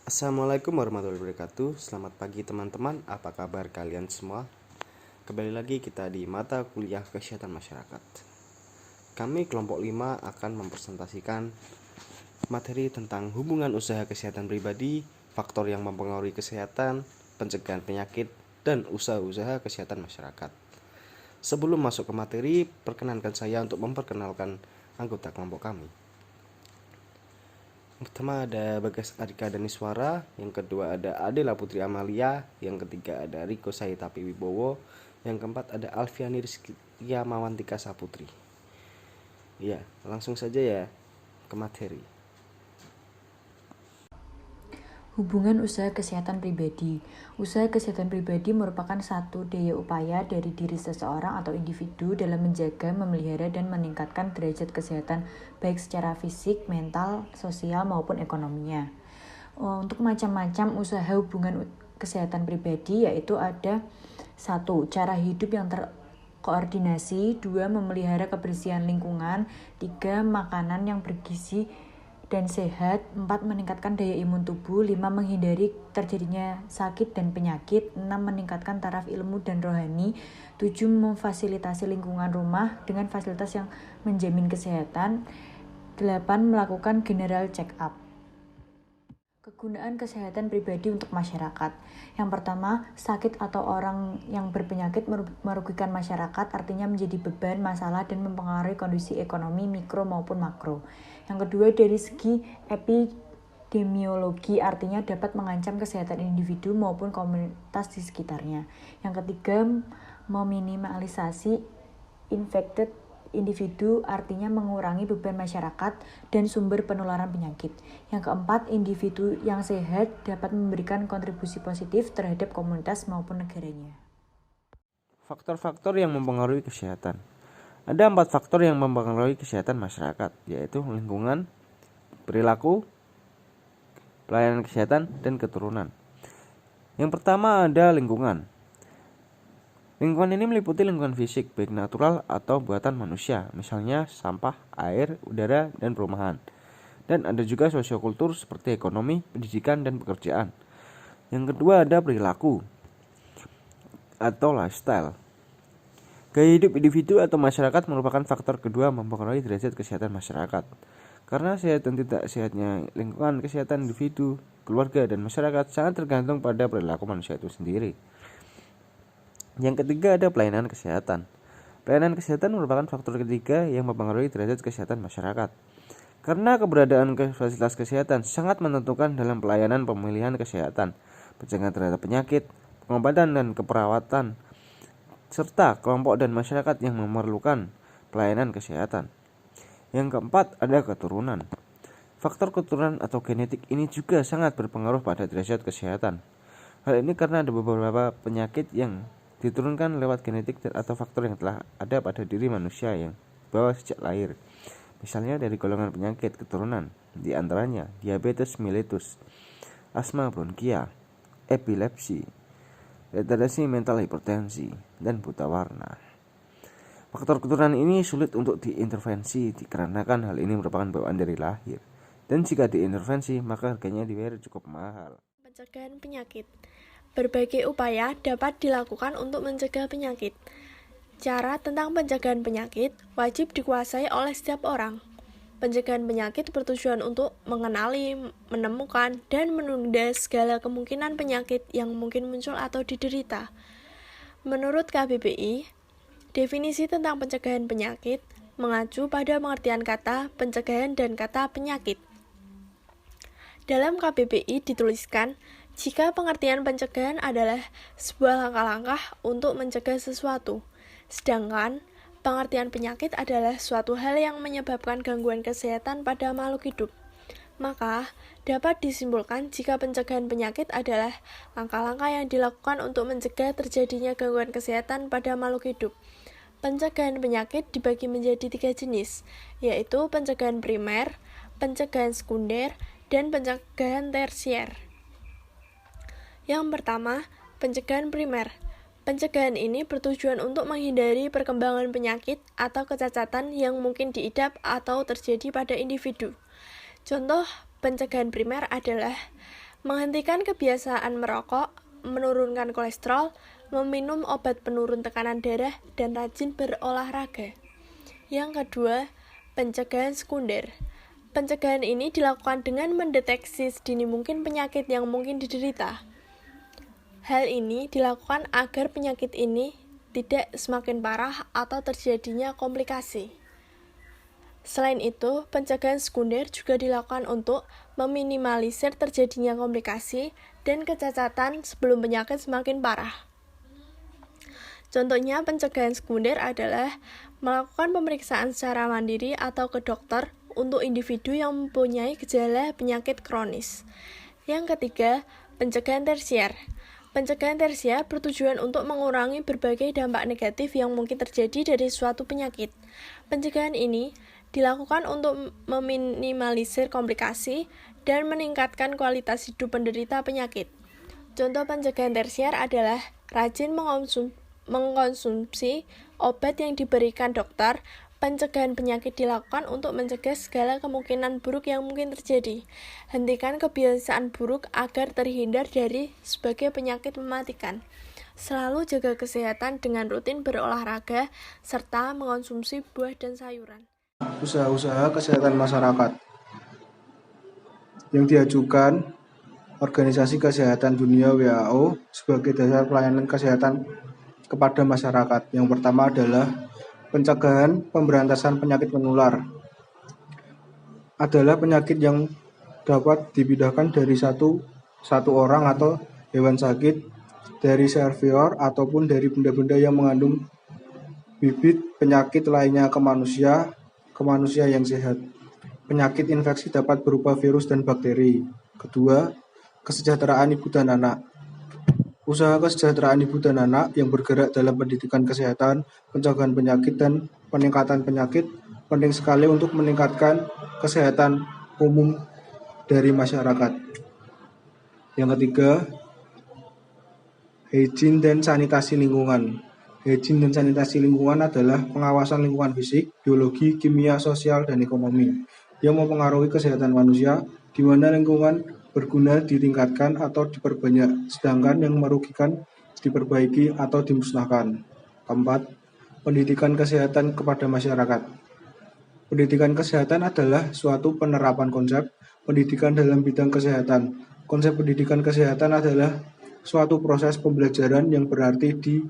Assalamualaikum warahmatullahi wabarakatuh. Selamat pagi teman-teman, apa kabar kalian semua? Kembali lagi kita di mata kuliah kesehatan masyarakat. Kami kelompok 5 akan mempresentasikan materi tentang hubungan usaha kesehatan pribadi, faktor yang mempengaruhi kesehatan, pencegahan penyakit, dan usaha-usaha kesehatan masyarakat. Sebelum masuk ke materi, perkenankan saya untuk memperkenalkan anggota kelompok kami. Yang pertama ada Bagas Adika Daniswara, yang kedua ada Adela Putri Amalia, yang ketiga ada Riko Saitapi Wibowo, yang keempat ada Alfiani Rizkia Mawantika Saputri. Ya, langsung saja ya ke materi. Hubungan usaha kesehatan pribadi. Usaha kesehatan pribadi merupakan satu daya upaya dari diri seseorang atau individu dalam menjaga, memelihara, dan meningkatkan derajat kesehatan baik secara fisik, mental, sosial, maupun ekonominya. Untuk macam-macam usaha hubungan kesehatan pribadi yaitu ada 1. Cara hidup yang terkoordinasi, 2. Memelihara kebersihan lingkungan, 3. Makanan yang bergizi dan sehat, 4. Meningkatkan daya imun tubuh, 5. Menghindari terjadinya sakit dan penyakit, 6. Meningkatkan taraf ilmu dan rohani, 7. Memfasilitasi lingkungan rumah dengan fasilitas yang menjamin kesehatan, 8. Melakukan general check up. Kegunaan kesehatan pribadi untuk masyarakat. Yang pertama, sakit atau orang yang berpenyakit merugikan masyarakat, artinya menjadi beban, masalah, dan mempengaruhi kondisi ekonomi mikro maupun makro. Yang kedua, dari segi epidemiologi, artinya dapat mengancam kesehatan individu maupun komunitas di sekitarnya. Yang ketiga, meminimalisasi infected individu, artinya mengurangi beban masyarakat dan sumber penularan penyakit. Yang keempat, individu yang sehat dapat memberikan kontribusi positif terhadap komunitas maupun negaranya. Faktor-faktor yang mempengaruhi kesehatan. Ada 4 faktor yang mempengaruhi kesehatan masyarakat, yaitu lingkungan, perilaku, pelayanan kesehatan, dan keturunan. Yang pertama ada lingkungan. Lingkungan ini meliputi lingkungan fisik, baik natural atau buatan manusia, misalnya sampah, air, udara, dan perumahan. Dan ada juga sosiokultur seperti ekonomi, pendidikan, dan pekerjaan. Yang kedua ada perilaku atau lifestyle. Gaya hidup individu atau masyarakat merupakan faktor kedua mempengaruhi derajat kesehatan masyarakat. Karena sehat dan tidak sehatnya lingkungan kesehatan individu, keluarga, dan masyarakat sangat tergantung pada perilaku manusia itu sendiri. Yang ketiga ada pelayanan kesehatan. Pelayanan kesehatan merupakan faktor ketiga yang mempengaruhi derajat kesehatan masyarakat. Karena keberadaan fasilitas kesehatan sangat menentukan dalam pelayanan pemilihan kesehatan, pencegahan terhadap penyakit, pengobatan dan keperawatan, serta kelompok dan masyarakat yang memerlukan pelayanan kesehatan. Yang keempat ada keturunan. Faktor keturunan atau genetik ini juga sangat berpengaruh pada derajat kesehatan. Hal ini karena ada beberapa penyakit yang diturunkan lewat genetik atau faktor yang telah ada pada diri manusia yang dibawa sejak lahir. Misalnya dari golongan penyakit keturunan, di antaranya diabetes mellitus, asma bronkia, epilepsi, retardasi mental hipertensi, dan buta warna. Faktor keturunan ini sulit untuk diintervensi dikarenakan hal ini merupakan bawaan dari lahir. Dan jika diintervensi, maka harganya dibayar cukup mahal. Pencegahan penyakit. Berbagai upaya dapat dilakukan untuk mencegah penyakit. Cara tentang pencegahan penyakit wajib dikuasai oleh setiap orang. Pencegahan penyakit bertujuan untuk mengenali, menemukan, dan menunda segala kemungkinan penyakit yang mungkin muncul atau diderita. Menurut KBBI, definisi tentang pencegahan penyakit mengacu pada pengertian kata pencegahan dan kata penyakit. Dalam KBBI dituliskan, jika pengertian pencegahan adalah sebuah langkah-langkah untuk mencegah sesuatu, sedangkan pengertian penyakit adalah suatu hal yang menyebabkan gangguan kesehatan pada makhluk hidup, maka dapat disimpulkan jika pencegahan penyakit adalah langkah-langkah yang dilakukan untuk mencegah terjadinya gangguan kesehatan pada makhluk hidup. Pencegahan penyakit dibagi menjadi 3 jenis, yaitu pencegahan primer, pencegahan sekunder, dan pencegahan tersier. Yang pertama, pencegahan primer. Pencegahan ini bertujuan untuk menghindari perkembangan penyakit atau kecacatan yang mungkin diidap atau terjadi pada individu. Contoh pencegahan primer adalah menghentikan kebiasaan merokok, menurunkan kolesterol, meminum obat penurun tekanan darah, dan rajin berolahraga. Yang kedua, pencegahan sekunder. Pencegahan ini dilakukan dengan mendeteksi sedini mungkin penyakit yang mungkin diderita. Hal ini dilakukan agar penyakit ini tidak semakin parah atau terjadinya komplikasi. Selain itu, pencegahan sekunder juga dilakukan untuk meminimalisir terjadinya komplikasi dan kecacatan sebelum penyakit semakin parah. Contohnya pencegahan sekunder adalah melakukan pemeriksaan secara mandiri atau ke dokter untuk individu yang mempunyai gejala penyakit kronis. Yang ketiga, pencegahan tersier. Pencegahan tersier bertujuan untuk mengurangi berbagai dampak negatif yang mungkin terjadi dari suatu penyakit. Pencegahan ini dilakukan untuk meminimalisir komplikasi dan meningkatkan kualitas hidup penderita penyakit. Contoh pencegahan tersier adalah rajin mengkonsumsi obat yang diberikan dokter. Pencegahan penyakit dilakukan untuk mencegah segala kemungkinan buruk yang mungkin terjadi. Hentikan kebiasaan buruk agar terhindar dari sebagai penyakit mematikan. Selalu jaga kesehatan dengan rutin berolahraga serta mengonsumsi buah dan sayuran. Usaha-usaha kesehatan masyarakat yang diajukan Organisasi Kesehatan Dunia WHO sebagai dasar pelayanan kesehatan kepada masyarakat. Yang pertama adalah pencegahan pemberantasan penyakit menular. Adalah penyakit yang dapat dipindahkan dari satu orang atau hewan sakit, dari servior ataupun dari benda-benda yang mengandung bibit penyakit lainnya ke manusia yang sehat. Penyakit infeksi dapat berupa virus dan bakteri. Kedua, kesejahteraan ibu dan anak. Usaha kesejahteraan ibu dan anak yang bergerak dalam pendidikan kesehatan, pencegahan penyakit, dan peningkatan penyakit penting sekali untuk meningkatkan kesehatan umum dari masyarakat. Yang ketiga, hygiene dan sanitasi lingkungan. Hygiene dan sanitasi lingkungan adalah pengawasan lingkungan fisik, biologi, kimia, sosial, dan ekonomi yang mempengaruhi kesehatan manusia, di mana lingkungan berguna ditingkatkan atau diperbanyak, sedangkan yang merugikan diperbaiki atau dimusnahkan. Keempat, pendidikan kesehatan kepada masyarakat. Pendidikan kesehatan adalah suatu penerapan konsep pendidikan dalam bidang kesehatan. Konsep pendidikan kesehatan adalah suatu proses pembelajaran yang berarti di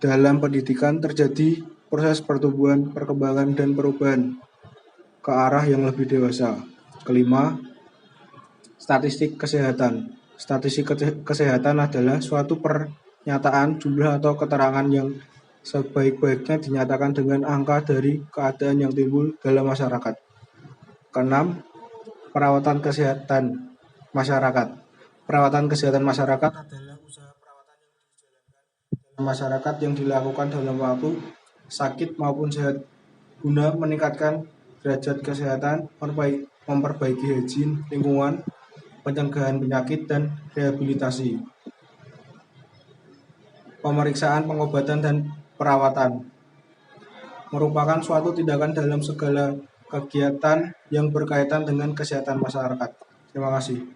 dalam pendidikan terjadi proses pertumbuhan, perkembangan, dan perubahan ke arah yang lebih dewasa. Kelima, statistik kesehatan. Statistik kesehatan adalah suatu pernyataan jumlah atau keterangan yang sebaik-baiknya dinyatakan dengan angka dari keadaan yang timbul dalam masyarakat. Keenam, perawatan kesehatan masyarakat. Perawatan kesehatan masyarakat adalah usaha perawatan yang dijalankan dalam masyarakat yang dilakukan dalam waktu sakit maupun sehat guna meningkatkan derajat kesehatan, memperbaiki hygiene lingkungan, pencegahan penyakit, dan rehabilitasi. Pemeriksaan, pengobatan, dan perawatan merupakan suatu tindakan dalam segala kegiatan yang berkaitan dengan kesehatan masyarakat. Terima kasih.